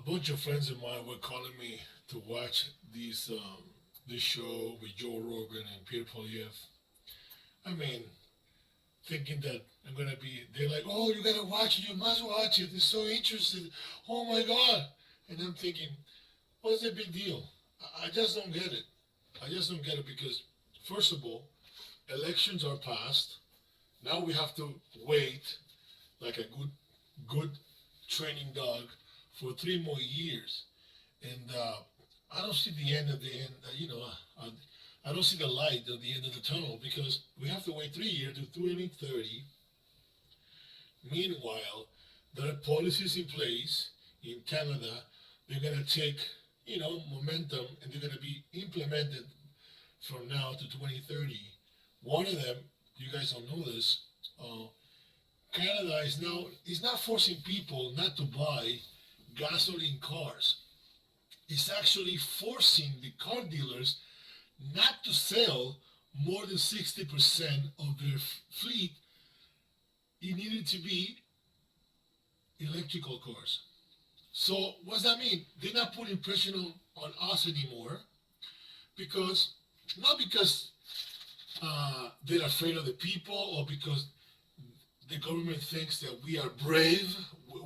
bunch of friends of mine were calling me to watch this show with Joe Rogan and Peter Poilievre. I mean, thinking that I'm gonna be, they're like, oh, you gotta watch it, you must watch it, it's so interesting, oh my god. And I'm thinking, what's the big deal? I just don't get it. I just don't get it because, first of all, elections are passed. Now we have to wait like a good training dog for 3 more years. And I don't see the end of the end, I don't see the light at the end of the tunnel because we have to wait 3 years to 2030. Meanwhile, there are policies in place in Canada. They're going to take, momentum and they're going to be implemented from now to 2030. One of them, you guys don't know this, Canada is not forcing people not to buy gasoline cars. It's actually forcing the car dealers not to sell more than 60% of their fleet. It needed to be electrical cars. So what's that mean? They're not putting pressure on us anymore not because they're afraid of the people or because the government thinks that we are brave,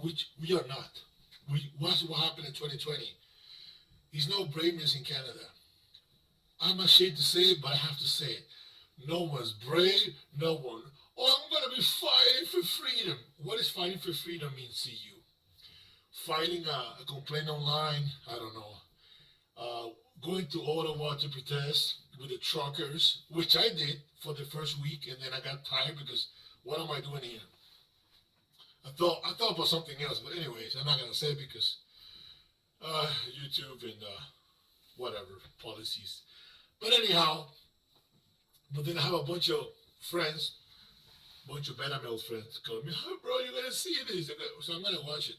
which we are not. Watch what happened in 2020. There's no braveness in Canada. I'm ashamed to say it, but I have to say it. No one's brave, no one. Oh, I'm going to be fighting for freedom. What does fighting for freedom mean to you? Filing a complaint online, I don't know. Going to Ottawa to protest with the truckers, which I did for the first week, and then I got tired because what am I doing here? I thought about something else, but anyways, I'm not going to say it because YouTube and whatever, policies. But anyhow, but then I have a bunch of friends, bunch of beta male friends calling me, oh, bro, you're going to see this. So I'm going to watch it.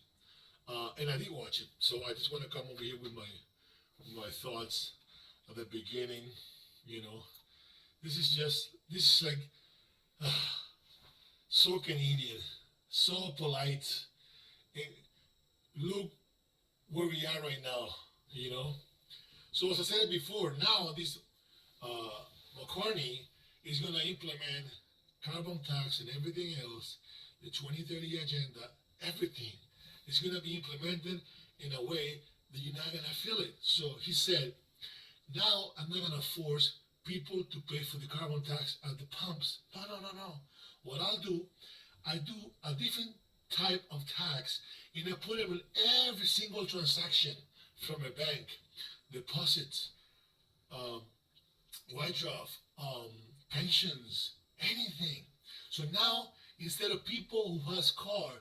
And I did watch it. So I just want to come over here with my thoughts at the beginning. This is like so Canadian, so polite. And look where we are right now, So as I said before, now this McCartney is going to implement carbon tax and everything else, the 2030 agenda, everything is going to be implemented in a way that you're not going to feel it. So he said, now I'm not going to force people to pay for the carbon tax at the pumps. No. What I do a different type of tax and I put it on every single transaction from a bank, deposits, withdraw, pensions, anything. So now, instead of people who has car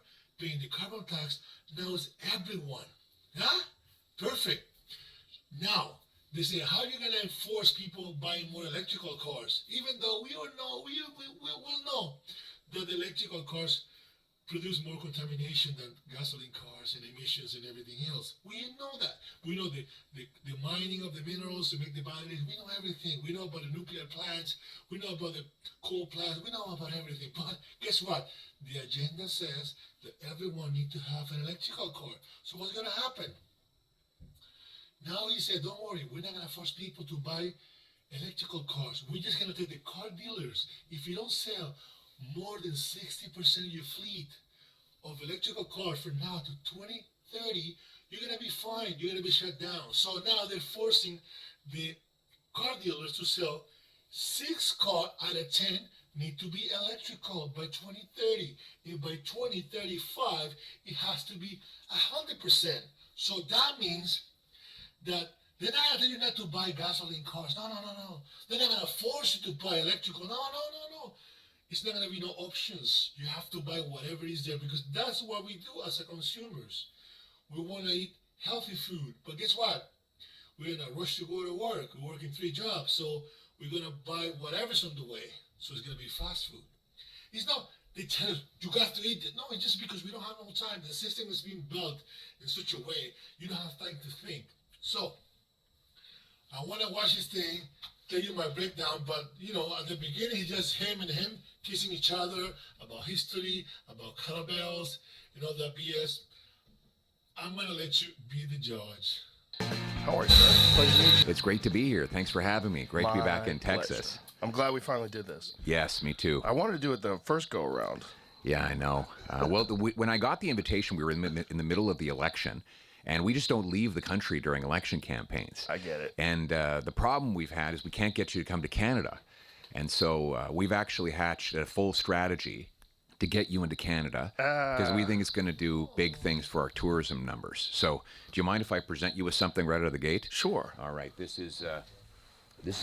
paying the carbon tax, now it's everyone. Huh? Perfect. Now, they say, how are you going to enforce people buying more electrical cars? Even though we all know, we will know that the electrical cars produce more contamination than gasoline cars and emissions and everything else. We know that. We know the mining of the minerals to make the batteries. We know everything. We know about the nuclear plants. We know about the coal plants. We know about everything. But guess what? The agenda says that everyone needs to have an electrical car. So what's going to happen? Now he said, don't worry, we're not going to force people to buy electrical cars. We're just going to take the car dealers. If you don't sell more than 60% of your fleet of electrical cars from now to 2030, you're going to be fined. You're going to be shut down. So now they're forcing the car dealers to sell 6 cars out of 10 need to be electrical by 2030. And by 2035, it has to be 100%. So that means that they're not going to tell you not to buy gasoline cars. No. They're not going to force you to buy electrical. No. It's not going to be no options. You have to buy whatever is there because that's what we do as a consumers. We want to eat healthy food. But guess what? We're in a rush to go to work. We're working 3 jobs. So we're going to buy whatever's on the way. So it's going to be fast food. It's not they tell us you got to eat it. No, it's just because we don't have no time. The system is being built in such a way you don't have time to think. So I want to watch this thing, tell you my breakdown, but at the beginning it's just him and him kissing each other about history, about kettlebells, that BS. I'm gonna let you be the judge. How are you, sir? Pleasure to meet you. It's great to be here. Thanks for having me. Great to be back My in Texas. pleasure. I'm glad we finally did this. Yes, me too. I wanted to do it the first go around. Yeah, I know. When I got the invitation, we were in the middle of the election, and we just don't leave the country during election campaigns. I get it. And the problem we've had is we can't get you to come to Canada. And so we've actually hatched a full strategy to get you into Canada because we think it's going to do big things for our tourism numbers. So do you mind if I present you with something right out of the gate? Sure. All right. This is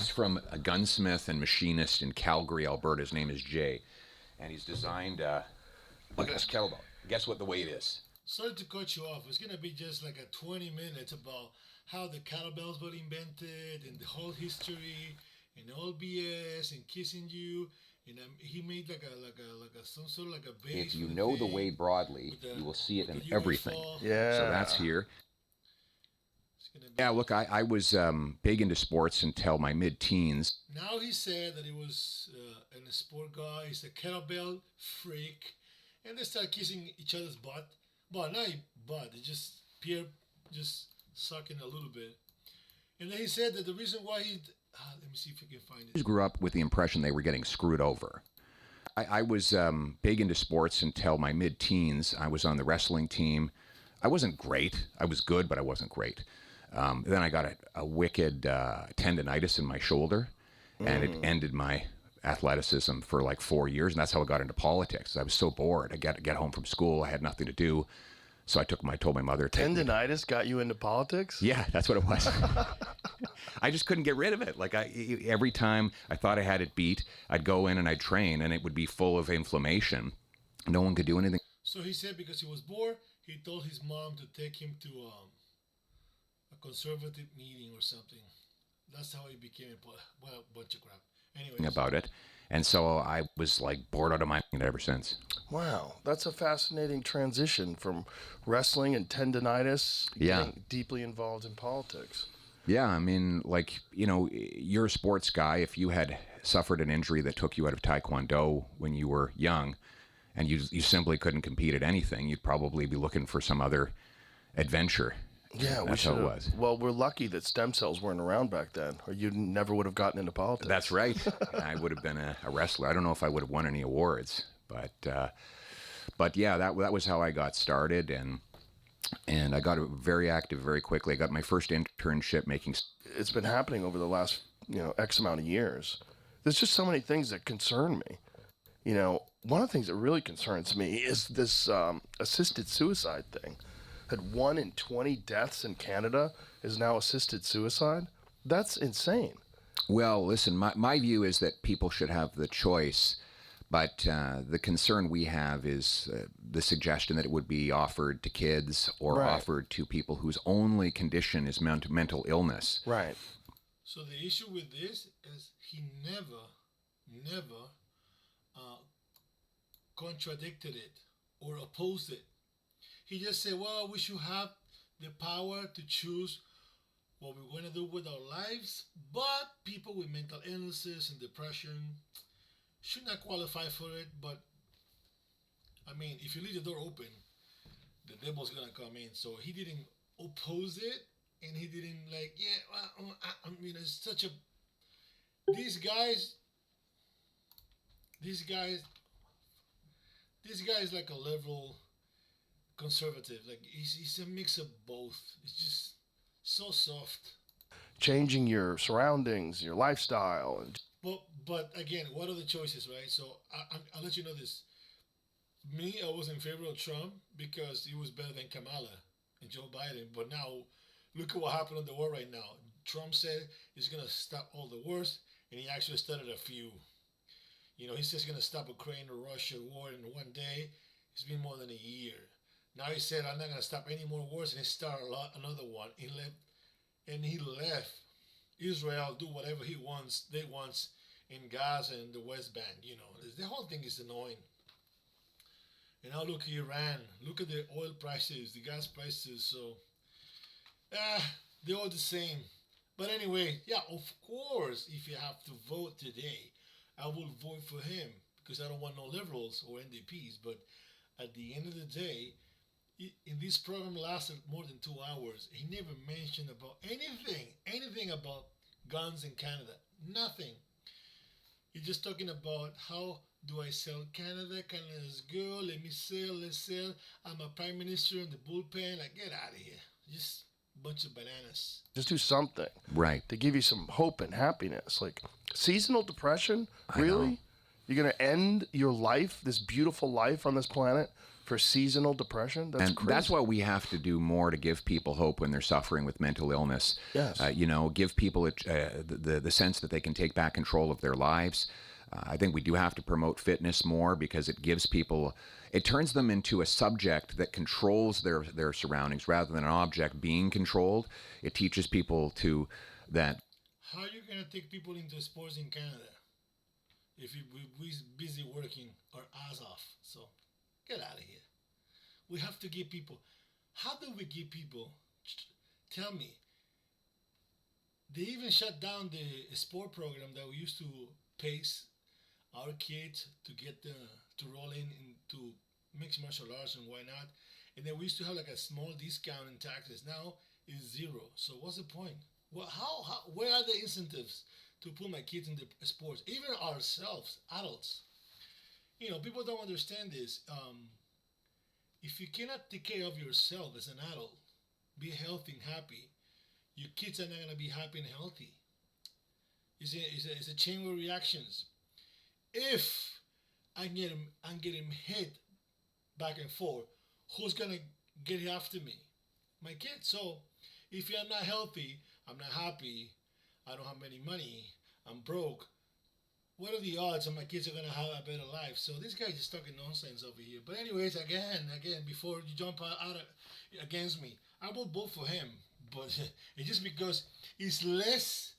from a gunsmith and machinist in Calgary, Alberta. His name is Jay. And he's designed, look at this kettlebell. Guess what the weight is? Sorry to cut you off. It's gonna be just like a 20 minutes about how the kettlebells were invented and the whole history and all BS and kissing you. And he made like a some sort of like a base. If you for the know the thing weight broadly, with the- you will see it with in the everything. UFO. Yeah. So that's here. It's gonna be- Yeah, look, I was big into sports until my mid-teens. Now he said that he was a sport guy. He's a kettlebell freak, and they start kissing each other's butt. But not butt. They just peer, just sucking a little bit. And then he said that the reason why he let me see if I can find I it. grew up with the impression they were getting screwed over. I was big into sports until my mid-teens. I was on the wrestling team. I wasn't great. I was good, but I wasn't great. Then I got a wicked tendonitis in my shoulder, and it ended my athleticism for like 4 years, and that's how I got into politics. I was so bored. I get home from school. I had nothing to do, so I told my mother. Tendonitis got you into politics? Yeah, that's what it was. I just couldn't get rid of it. Like every time I thought I had it beat, I'd go in and I'd train, and it would be full of inflammation. No one could do anything. So he said because he was bored, he told his mom to take him to a conservative meeting or something. That's how he became a bunch of crap. Anyways. About it. And so I was like bored out of my mind ever since. Wow, that's a fascinating transition from wrestling and tendonitis, getting deeply involved in politics. Yeah, I mean, like, you're a sports guy. If you had suffered an injury that took you out of Taekwondo when you were young and you simply couldn't compete at anything, you'd probably be looking for some other adventure. Yeah, That's how it was. Well, we're lucky that stem cells weren't around back then, or you never would have gotten into politics. That's right. I would have been a wrestler. I don't know if I would have won any awards, but yeah, that was how I got started, and I got very active very quickly. I got my first internship making. It's been happening over the last X amount of years. There's just so many things that concern me. One of the things that really concerns me is this assisted suicide thing. That 1 in 20 deaths in Canada is now assisted suicide. That's insane. Well, listen, my view is that people should have the choice, but the concern we have is the suggestion that it would be offered to kids or offered to people whose only condition is mental illness. Right. So the issue with this is he never contradicted it or opposed it. He just said, well, we should have the power to choose what we want to do with our lives, but people with mental illnesses and depression should not qualify for it. But, I mean, if you leave the door open, the devil's going to come in. So he didn't oppose it, and he didn't I mean, it's such a... These guys is like a liberal conservative. Like he's a mix of both. It's just so soft. Changing your surroundings, your lifestyle. But again, what are the choices, right? So I'll let you know this. Me, I was in favor of Trump because he was better than Kamala and Joe Biden. But now, look at what happened in the war right now. Trump said he's going to stop all the wars, and he actually started a few. He's just going to stop Ukraine or Russia war in one day. It's been more than a year. Now he said, I'm not going to stop any more wars, and he started another one. He left Israel do whatever they want in Gaza and the West Bank. The whole thing is annoying. And now look at Iran. Look at the oil prices, the gas prices. So, they're all the same. But anyway, yeah, of course, if you have to vote today, I will vote for him because I don't want no liberals or NDPs. But at the end of the day, In this program lasted more than 2 hours. He never mentioned about anything about guns in Canada. Nothing. He's just talking about how do I sell Canada? Canada is good. Let me sell. Let's sell. I'm a prime minister in the bullpen. Like, get out of here. Just a bunch of bananas. Just do something Right. to give you some hope and happiness. Like seasonal depression, I know. really? You're gonna end your life, this beautiful life on this planet, for seasonal depression? That's And crazy. that's why we have to do more to give people hope when they're suffering with mental illness. Yes. Give people the sense that they can take back control of their lives. I think we do have to promote fitness more because it gives people, it turns them into a subject that controls their surroundings rather than an object being controlled. It teaches people to that. How are you going to take people into sports in Canada if we're busy working our ass off? So get out of here. We have to give people. How do we give people? Tell me. They even shut down the sport program that we used to pace our kids to get to roll into mixed martial arts and why not. And then we used to have like a small discount in taxes. Now it's zero. So what's the point? Well, how where are the incentives to put my kids into sports? Even ourselves, adults. People don't understand this. If you cannot take care of yourself as an adult, be healthy and happy, your kids are not going to be happy and healthy. It's a chain of reactions. If I'm getting hit back and forth, who's going to get after me? My kids. So if I'm not healthy, I'm not happy, I don't have any money, I'm broke, what are the odds that my kids are going to have a better life? So this guy is just talking nonsense over here. But anyways, again, before you jump against me, I will vote for him. But it's just because he's less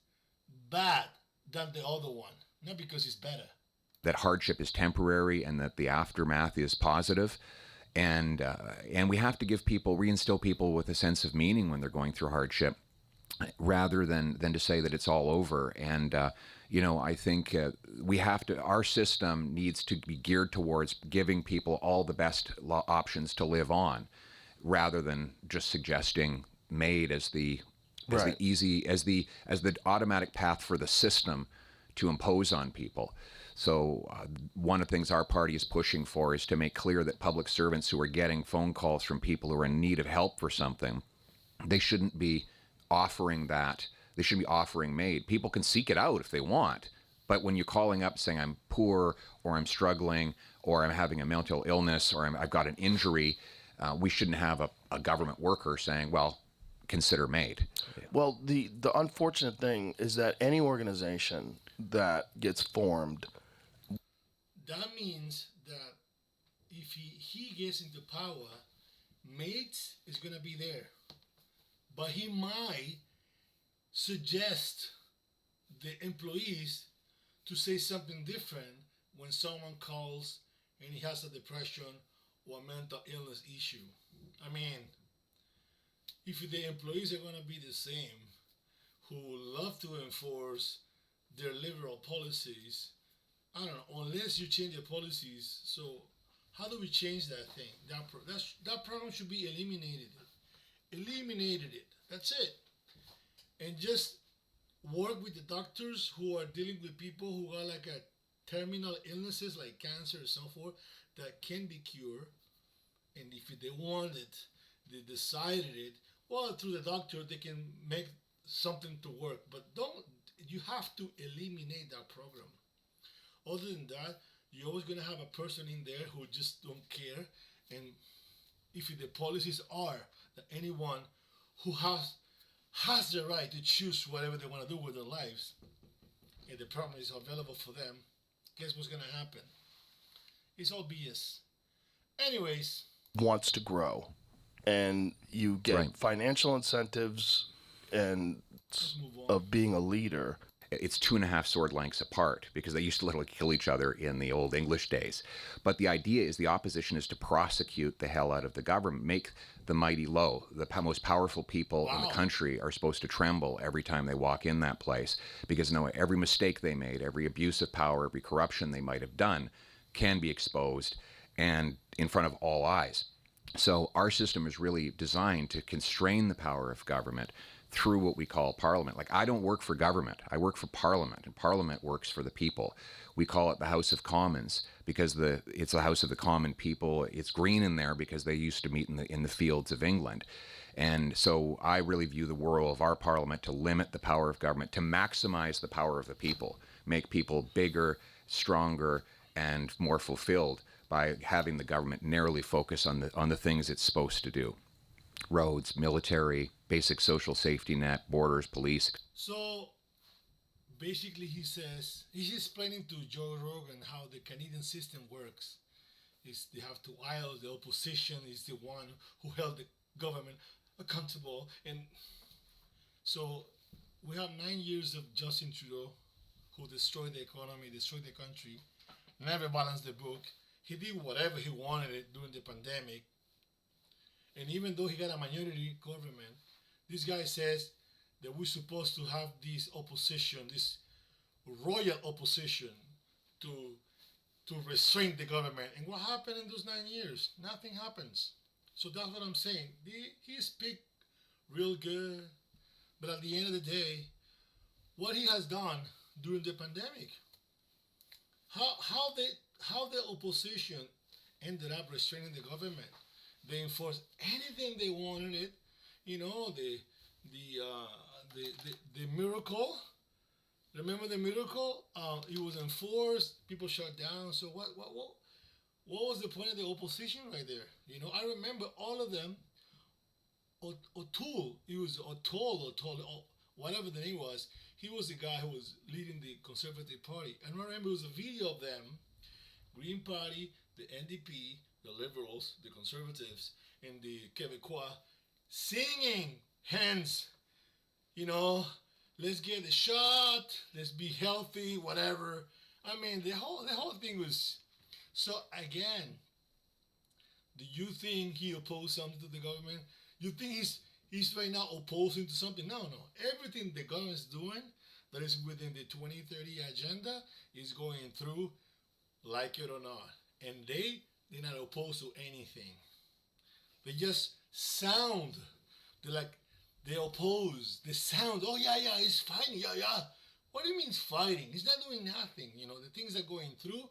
bad than the other one, not because he's better. That hardship is temporary and that the aftermath is positive. And we have to reinstill people with a sense of meaning when they're going through hardship, rather than to say that it's all over. And I think our system needs to be geared towards giving people all the best options to live on, rather than just suggesting MAID as the automatic path for the system to impose on people. So one of the things our party is pushing for is to make clear that public servants who are getting phone calls from people who are in need of help for something, they shouldn't be offering that. They should be offering MAID. People can seek it out if they want. But when you're calling up saying I'm poor or I'm struggling or I'm having a mental illness or I've got an injury, we shouldn't have a government worker saying, well, consider MAID. Well, the unfortunate thing is that any organization that gets formed, that means that if he gets into power, MAID is going to be there. But he might suggest the employees to say something different when someone calls and he has a depression or a mental illness issue. I mean, if the employees are going to be the same, who love to enforce their liberal policies, I don't know, unless you change the policies. So how do we change that thing? That problem should be eliminated. Eliminated it. That's it. And just work with the doctors who are dealing with people who are like a terminal illnesses like cancer and so forth that can be cured. And if they want it, they decided it, well, through the doctor they can make something to work. But you have to eliminate that program. Other than that, you're always going to have a person in there who just don't care. And if the policies are that anyone who has the right to choose whatever they want to do with their lives, and the program is available for them, guess what's going to happen? It's all BS. Anyways. wants to grow. And you get Right. financial incentives and of being a leader. It's 2.5 sword lengths apart because they used to literally kill each other in the old English days. But the idea is the opposition is to prosecute the hell out of the government, make the mighty low. The most powerful people in the country are supposed to tremble every time they walk in that place because every mistake they made, every abuse of power, every corruption they might have done can be exposed and in front of all eyes. So our system is really designed to constrain the power of government through what we call parliament. Like, I don't work for government, I work for parliament, and parliament works for the people. We call it the House of Commons because it's the House of the common people. It's green in there because they used to meet in the fields of England. And so I really view the role of our parliament to limit the power of government, to maximize the power of the people, make people bigger, stronger, and more fulfilled by having the government narrowly focus on the things it's supposed to do: roads, military, basic social safety net, borders, police. So basically, he's explaining to Joe Rogan how the Canadian system works. Is they have to aisle, the opposition is the one who held the government accountable, and so we have 9 years of Justin Trudeau, who destroyed the economy, destroyed the country, never balanced the book. He did whatever he wanted it during the pandemic, and even though he got a minority government, this guy says that we're supposed to have this opposition, this royal opposition, to to restrain the government. And what happened in those 9 years? Nothing happens. So that's what I'm saying. He speak real good, but at the end of the day, what he has done during the pandemic, how the opposition ended up restraining the government. They enforced anything they wanted it. You know, the miracle. Remember the miracle? It was enforced. People shut down. So what was the point of the opposition right there? You know, I remember all of them. O'Toole, he was O'Toole, whatever the name was. He was the guy who was leading the Conservative Party. And I remember it was a video of them, Green Party, the NDP, the Liberals, the Conservatives, and the Québécois, singing, hence, you know, let's get a shot, let's be healthy, whatever. I mean, the whole thing was. So again, do you think he opposed something to the government? You think he's right now opposing to something? No. Everything the government is doing that is within the 2030 agenda is going through, like it or not. And they're not opposed to anything. They just sound. They oppose. They sound. Oh yeah, it's fighting. Yeah. What do you mean it's fighting? It's not doing nothing. You know, the things are going through,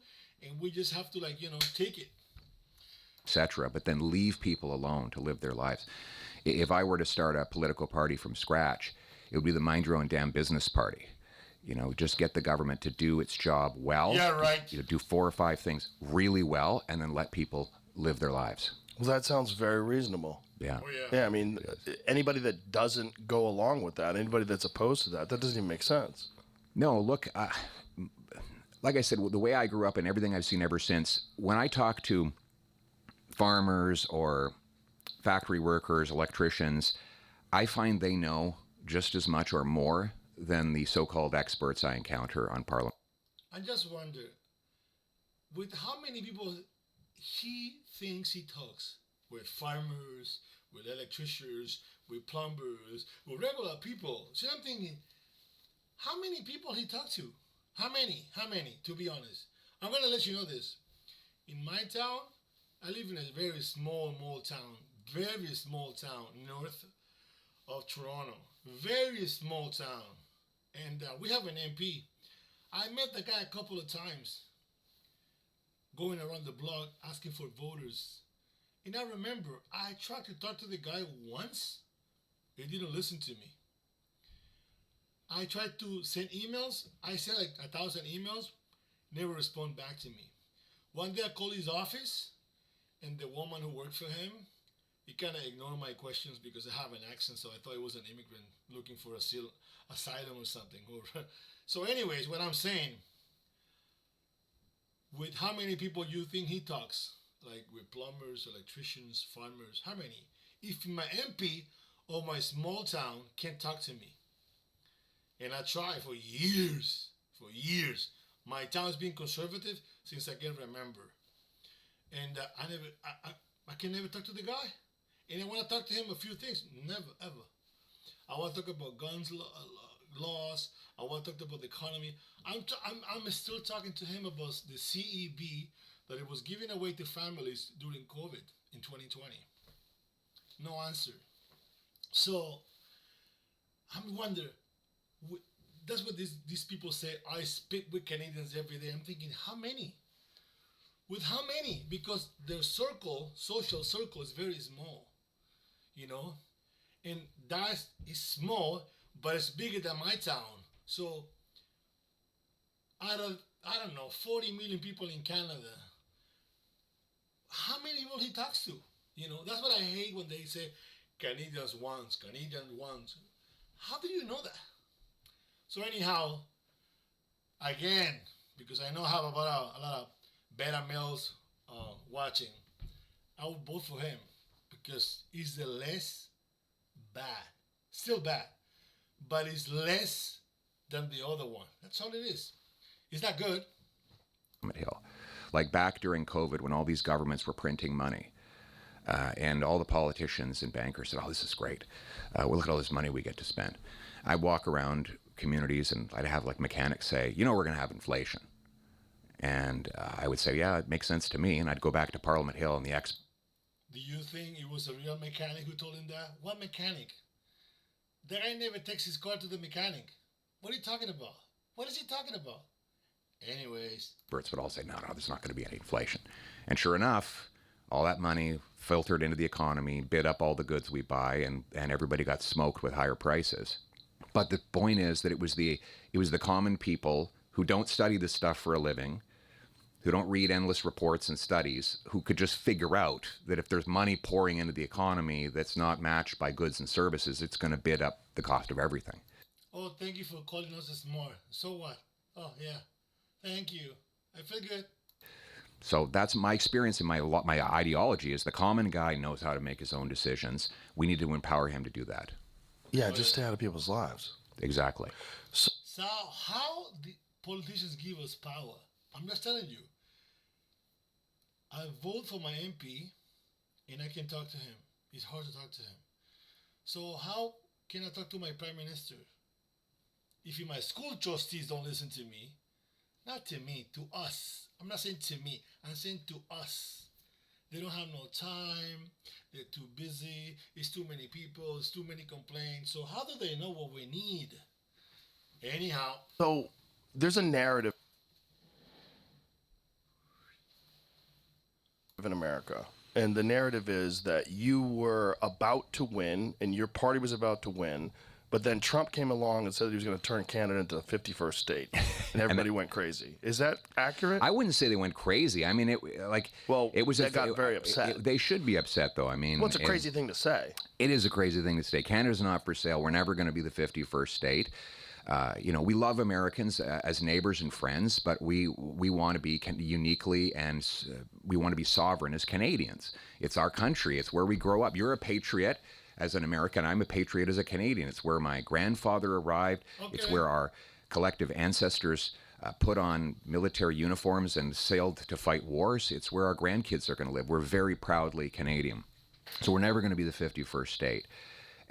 and we just have to take it. Etc., but then leave people alone to live their lives. If I were to start a political party from scratch, it would be the mind your own damn business party. You know, just get the government to do its job well. Yeah, right. Do 4 or 5 things really well, and then let people live their lives. Well, that sounds very reasonable. Yeah. Oh, yeah. Yeah, I mean, anybody that doesn't go along with that, anybody that's opposed to that doesn't even make sense. No, look, like I said, the way I grew up and everything I've seen ever since, when I talk to farmers or factory workers, electricians, I find they know just as much or more than the so-called experts I encounter on Parliament. I just wonder, with how many people he thinks he talks, with farmers, with electricians, with plumbers, with regular people. So I'm thinking, how many people he talked to? How many? To be honest, I'm gonna let you know this. In my town, I live in a very small town, north of Toronto. Very small town. And we have an MP. I met the guy a couple of times going around the block asking for voters. And I remember I tried to talk to the guy once. He didn't listen to me. I tried to send emails. I sent like 1,000 emails. Never respond back to me. One day I called his office, and the woman who worked for him, he kind of ignored my questions because I have an accent, so I thought he was an immigrant looking for asylum or something. So anyways, what I'm saying, with how many people you think he talks, like with plumbers, electricians, farmers, how many? If my MP of my small town can't talk to me, and I tried for years, my town's been conservative since I can remember, and I can never talk to the guy. And I want to talk to him a few things. Never, ever. I want to talk about guns laws. I want to talk about the economy. I'm still talking to him about the CEB that it was given away to families during COVID in 2020. no answer. So I'm wonder. That's what these people say. I speak with Canadians every day. I'm thinking, how many? With how many? Because their circle, social circle, is very small. You know, and that is small, but it's bigger than my town. So out of I don't know 40 million people in Canada, how many will he talk to? You know, that's what I hate when they say Canadians wants, Canadians wants. How do you know that? So anyhow, again, because I know I have a lot of beta males watching, I would vote for him because he's the less bad, still bad, but it's less than the other one. That's all it is. It's not good. Hill. Like back during COVID when all these governments were printing money and all the politicians and bankers said, oh, this is great. Well, look at all this money we get to spend. I walk around communities and I'd have like mechanics say, you know, we're going to have inflation. And I would say, yeah, it makes sense to me. And I'd go back to Parliament Hill and the Do you think it was a real mechanic who told him that? What mechanic? The guy never takes his car to the mechanic. What are you talking about? What is he talking about? Anyways. experts would all say, no, there's not going to be any inflation. And sure enough, all that money filtered into the economy, bid up all the goods we buy, and everybody got smoked with higher prices. But the point is that it was the common people who don't study this stuff for a living, who don't read endless reports and studies, who could just figure out that if there's money pouring into the economy that's not matched by goods and services, it's going to bid up the cost of everything. Oh, thank you for calling us smart. So what? Oh, yeah. Thank you. I feel good. So that's my experience and my ideology is the common guy knows how to make his own decisions. We need to empower him to do that. Yeah, just stay out of people's lives. Exactly. So how the politicians give us power? I'm just telling you. I vote for my MP and I can talk to him. It's hard to talk to him. So how can I talk to my prime minister? If my school trustees don't listen to me, not to me, to us. I'm not saying to me, I'm saying to us. They don't have no time, they're too busy, it's too many people, it's too many complaints. So how do they know what we need? Anyhow. So there's a narrative in America. And the narrative is that you were about to win and your party was about to win. But then Trump came along and said he was going to turn Canada into the 51st state, and everybody went crazy. Is that accurate? I wouldn't say they went crazy. I mean, they got very upset. They should be upset, though. I mean, well, it's a crazy thing to say. It is a crazy thing to say. Canada's not for sale. We're never going to be the 51st state. We love Americans as neighbors and friends, but we want to be uniquely and we want to be sovereign as Canadians. It's our country. It's where we grow up. You're a patriot. As an American, I'm a patriot as a Canadian. It's where my grandfather arrived. Okay. It's where our collective ancestors put on military uniforms and sailed to fight wars. It's where our grandkids are going to live. We're very proudly Canadian. So we're never going to be the 51st state.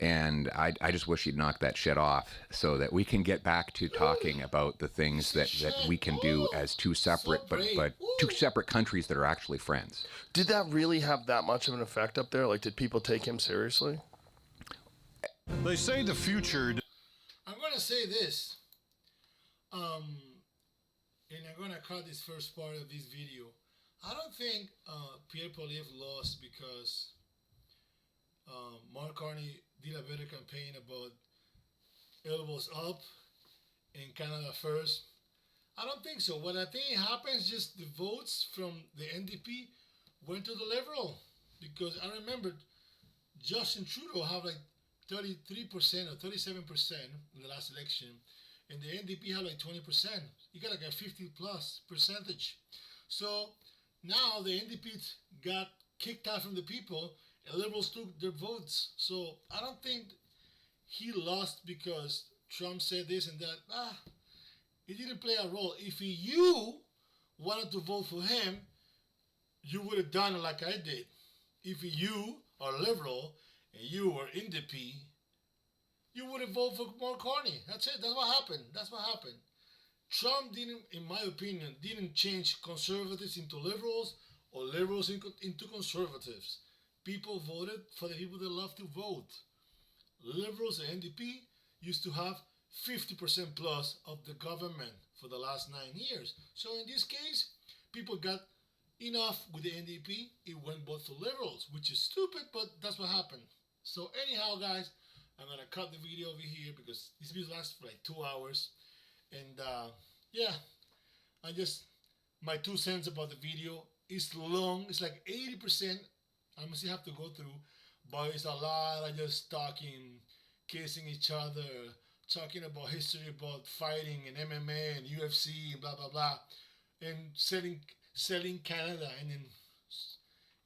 And I just wish he'd knock that shit off so that we can get back to talking about the things that we can do as two separate, but two separate countries that are actually friends. Did that really have that much of an effect up there? Like, did people take him seriously? They say the future. I'm going to say this. And I'm going to cut this first part of this video. I don't think Pierre Poilievre lost because Mark Carney did a better campaign about elbows up and Canada first. I don't think so. What I think happens just the votes from the NDP went to the Liberal, because I remember Justin Trudeau have like 33% or 37% in the last election, and the NDP had like 20%. You got like a 50 plus percentage. So now the NDP got kicked out from the people, and Liberals took their votes. So I don't think he lost because Trump said this and that. It didn't play a role. If you wanted to vote for him, you would have done it like I did. If you are liberal and you were NDP, you would have voted for Mark Carney. That's it. That's what happened. That's what happened. Trump didn't, in my opinion, didn't change conservatives into liberals or liberals into conservatives. people voted for the people that love to vote. Liberals and NDP used to have 50% plus of the government for the last 9 years. So in this case, people got enough with the NDP. It went both to liberals, which is stupid, but that's what happened. So anyhow, guys, I'm gonna cut the video over here because this video lasts for like 2 hours. And yeah, I just, my 2 cents about the video. It's long. It's like 80%. I must have to go through, but it's a lot of just talking, kissing each other, talking about history, about fighting and MMA and UFC and blah blah blah, and selling Canada. And then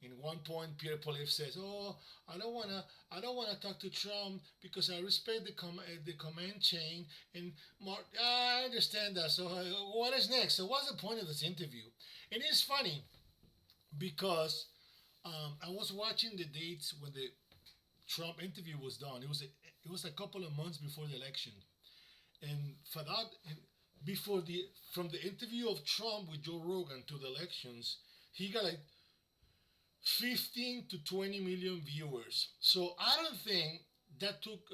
in one point, Pierre Poilievre says, "Oh, I don't wanna talk to Trump because I respect the command chain." And I understand that. So what is next? So what's the point of this interview? And it's funny because I was watching the dates when the Trump interview was done. It was a couple of months before the election, and for that, from the interview of Trump with Joe Rogan to the elections, he got like 15 to 20 million viewers. So I don't think that took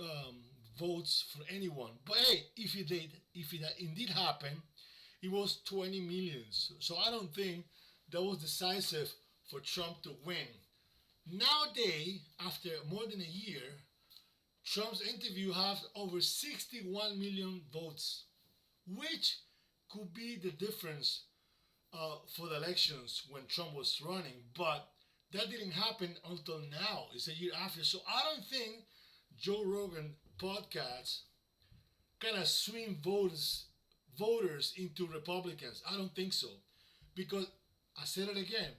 votes for anyone. But hey, if it indeed happened, it was 20 millions. So I don't think that was decisive for Trump to win. Nowadays, after more than a year, Trump's interview has over 61 million votes, which could be the difference for the elections when Trump was running. But that didn't happen until now. It's a year after. So I don't think Joe Rogan podcast kind of swing voters into Republicans. I don't think so. Because I said it again,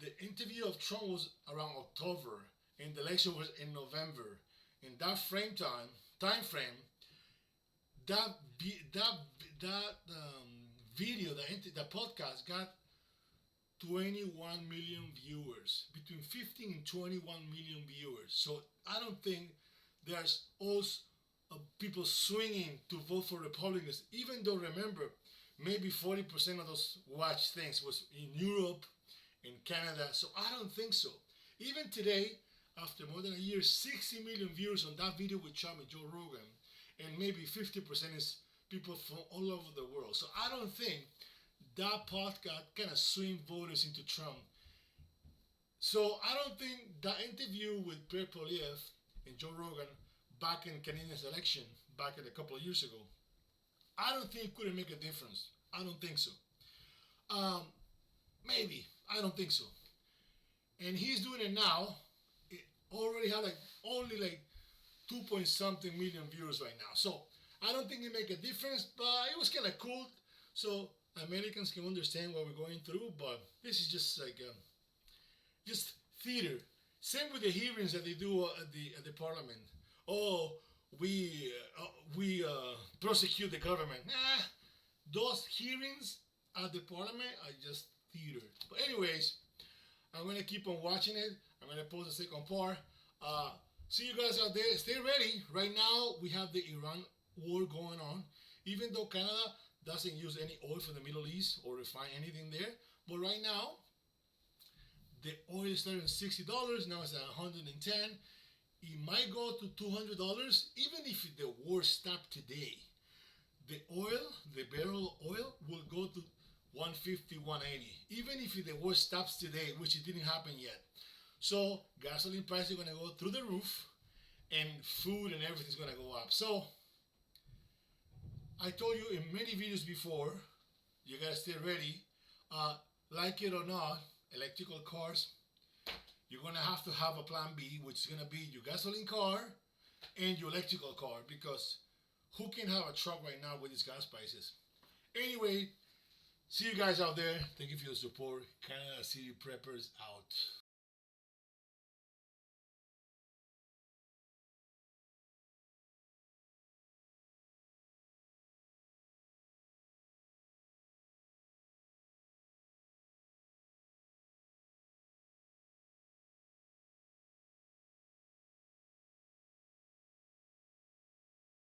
the interview of Trump was around October and the election was in November. In that time frame, that video, the podcast got 21 million viewers, between 15 and 21 million viewers. So I don't think there's also people swinging to vote for Republicans, even though, remember, maybe 40% of those watch things was in Europe, in Canada. So I don't think so. Even today, after more than a year, 60 million views on that video with Trump and Joe Rogan, and maybe 50% is people from all over the world. So I don't think that podcast kind of swing voters into Trump. So I don't think that interview with Pierre Poilievre and Joe Rogan back in Canadian's election, back in a couple of years ago, I don't think it couldn't make a difference. I don't think so. Maybe. I don't think so. And he's doing it now. It already had only 2 point something million viewers right now. So I don't think it make a difference, but it was kind of cool. So Americans can understand what we're going through, but this is just just theater. Same with the hearings that they do at the parliament. Oh, we prosecute the government. Nah, those hearings at the parliament are just theater. But anyways, I'm gonna keep on watching it. I'm gonna post the second part. See you guys out there. Stay ready. Right now we have the Iran war going on. Even though Canada doesn't use any oil from the Middle East or refine anything there, but right now the oil is starting at $60. Now it's at $110. It might go to $200. Even if the war stopped today, the barrel of oil will go to 150, 180. Even if the war stops today, which it didn't happen yet. So gasoline prices are going to go through the roof, and food and everything's going to go up. So I told you in many videos before, you got to stay ready. Like it or not, electrical cars, you're going to have a plan B, which is going to be your gasoline car and your electrical car, because who can have a truck right now with these gas prices? Anyway, see you guys out there. Thank you for your support. Canada City Preppers out.